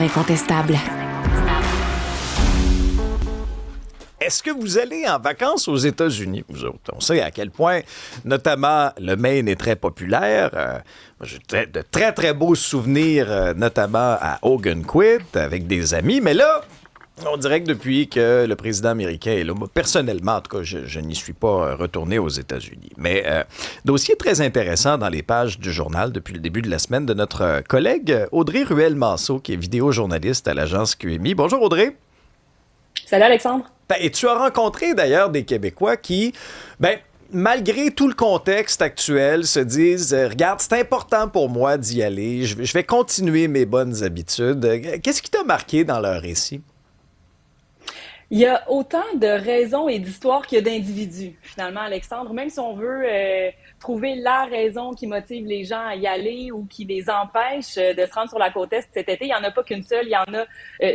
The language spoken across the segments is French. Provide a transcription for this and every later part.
Incontestable. Est-ce que vous allez en vacances aux États-Unis, vous autres? On sait à quel point, notamment, le Maine est très populaire. J'ai de très, très beaux souvenirs, notamment à Ogunquit, avec des amis. Mais là, on dirait que depuis que le président américain est là, moi, personnellement, en tout cas, je n'y suis pas retourné aux États-Unis. Mais dossier très intéressant dans les pages du journal depuis le début de la semaine de notre collègue Audrey Ruel-Manceau, qui est vidéojournaliste à l'agence QMI. Bonjour Audrey. Salut Alexandre. Et tu as rencontré d'ailleurs des Québécois qui, malgré tout le contexte actuel, se disent regarde, c'est important pour moi d'y aller, je vais continuer mes bonnes habitudes. Qu'est-ce qui t'a marqué dans leur récit? Il y a autant de raisons et d'histoires qu'il y a d'individus, finalement, Alexandre. Même si on veut trouver la raison qui motive les gens à y aller ou qui les empêche de se rendre sur la côte Est cet été, il n'y en a pas qu'une seule, il y en a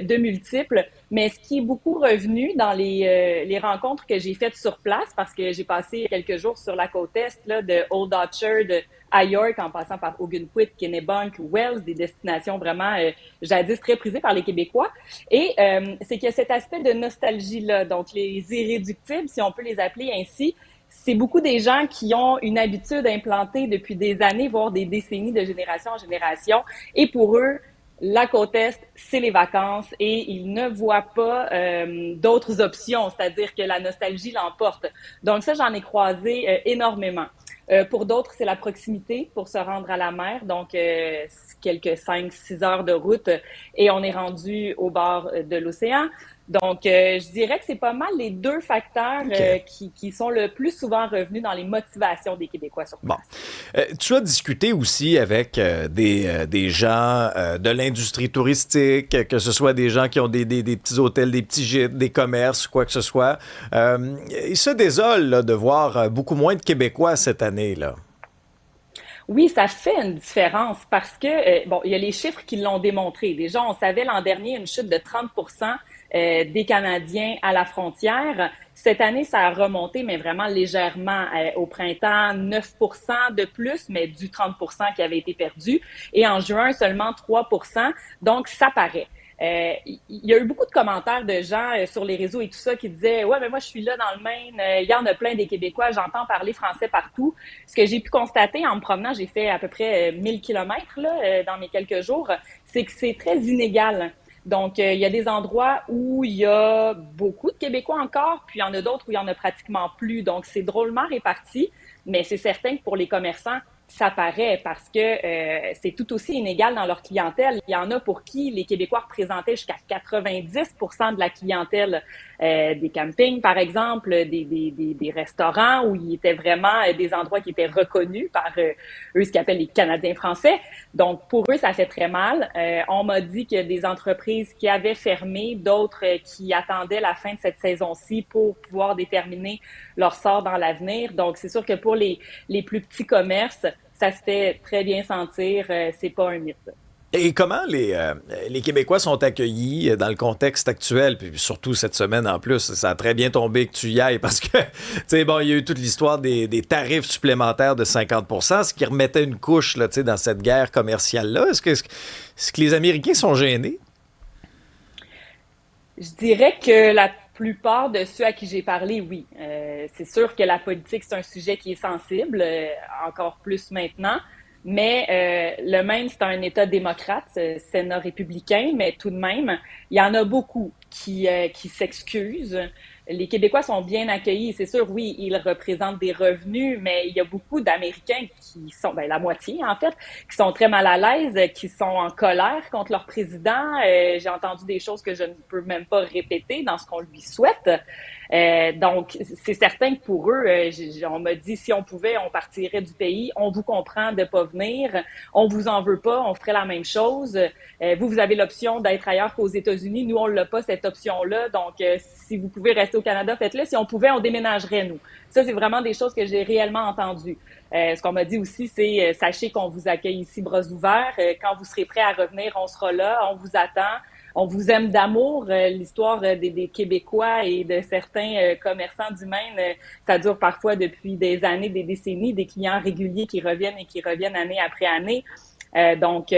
de multiples. Mais ce qui est beaucoup revenu dans les rencontres que j'ai faites sur place, parce que j'ai passé quelques jours sur la côte Est, là, de Old Orchard à York, en passant par Ogunquit, Kennebunk, Wells, des destinations vraiment jadis très prisées par les Québécois. Et c'est qu'il y a cet aspect de nostalgie-là, donc les irréductibles, si on peut les appeler ainsi. C'est beaucoup des gens qui ont une habitude implantée depuis des années, voire des décennies de génération en génération. Et pour eux, la côte Est, c'est les vacances et ils ne voient pas d'autres options, c'est-à-dire que la nostalgie l'emporte. Donc ça, j'en ai croisé énormément. Pour d'autres, c'est la proximité pour se rendre à la mer, donc quelques 5-6 heures de route et on est rendu au bord de l'océan. Donc, je dirais que c'est pas mal les deux facteurs qui sont le plus souvent revenus dans les motivations des Québécois sur place. Bon. Tu as discuté aussi avec des gens de l'industrie touristique, que ce soit des gens qui ont des petits hôtels, des petits gîtes, des commerces, quoi que ce soit. Ils se désolent là, de voir beaucoup moins de Québécois cette année, là. Oui, ça fait une différence parce que, bon, il y a les chiffres qui l'ont démontré. Déjà, on savait l'an dernier une chute de 30% des Canadiens à la frontière. Cette année, ça a remonté, mais vraiment légèrement. Au printemps, 9% de plus, mais du 30% qui avait été perdu. Et en juin, seulement 3%. Donc, ça paraît. Il y a eu beaucoup de commentaires de gens sur les réseaux et tout ça qui disaient « Ouais, mais moi, je suis là dans le Maine, il y en a plein des Québécois, j'entends parler français partout. » Ce que j'ai pu constater en me promenant, j'ai fait à peu près 1000 kilomètres là, dans mes quelques jours, c'est que c'est très inégal. Donc, il y a des endroits où il y a beaucoup de Québécois encore, puis il y en a d'autres où il y en a pratiquement plus. Donc, c'est drôlement réparti, mais c'est certain que pour les commerçants, ça paraît parce que c'est tout aussi inégal dans leur clientèle. Il y en a pour qui les Québécois représentaient jusqu'à 90% de la clientèle des campings, par exemple, des restaurants où il était vraiment des endroits qui étaient reconnus par eux, ce qu'ils appellent les Canadiens français. Donc, pour eux, ça fait très mal. On m'a dit qu'il y a des entreprises qui avaient fermé, d'autres qui attendaient la fin de cette saison-ci pour pouvoir déterminer leur sort dans l'avenir. Donc, c'est sûr que pour les plus petits commerces, ça se fait très bien sentir, c'est pas un mythe. Et comment les Québécois sont accueillis dans le contexte actuel, puis surtout cette semaine en plus, ça a très bien tombé que tu y ailles parce que, tu sais, bon, il y a eu toute l'histoire des tarifs supplémentaires de 50%, ce qui remettait une couche, là, tu sais, dans cette guerre commerciale-là. Est-ce que les Américains sont gênés? Je dirais que la plupart de ceux à qui j'ai parlé, oui. C'est sûr que la politique, c'est un sujet qui est sensible, encore plus maintenant. Mais le Maine, c'est un État démocrate, Sénat républicain, mais tout de même, il y en a beaucoup qui s'excusent. Les Québécois sont bien accueillis, c'est sûr, oui, ils représentent des revenus, mais il y a beaucoup d'Américains qui sont, la moitié en fait, qui sont très mal à l'aise, qui sont en colère contre leur président. J'ai entendu des choses que je ne peux même pas répéter dans ce qu'on lui souhaite. Donc, c'est certain que pour eux, on m'a dit si on pouvait, on partirait du pays. On vous comprend de pas venir. On vous en veut pas. On ferait la même chose. Vous avez l'option d'être ailleurs qu'aux États-Unis. Nous, on l'a pas cette option-là. Donc, si vous pouvez rester au Canada, faites-le. Si on pouvait, on déménagerait nous. Ça, c'est vraiment des choses que j'ai réellement entendues. Ce qu'on m'a dit aussi, c'est sachez qu'on vous accueille ici bras ouverts. Quand vous serez prêts à revenir, on sera là. On vous attend. On vous aime d'amour. L'histoire des Québécois et de certains commerçants du Maine, ça dure parfois depuis des années, des décennies, des clients réguliers qui reviennent et qui reviennent année après année. Donc,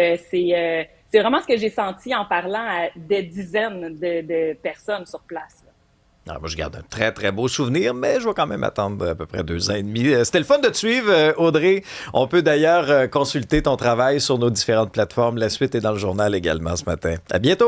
c'est vraiment ce que j'ai senti en parlant à des dizaines de personnes sur place. Ah, moi, je garde un très, très beau souvenir, mais je vais quand même attendre à peu près 2 ans et demi. C'était le fun de te suivre, Audrey. On peut d'ailleurs consulter ton travail sur nos différentes plateformes. La suite est dans le journal également ce matin. À bientôt!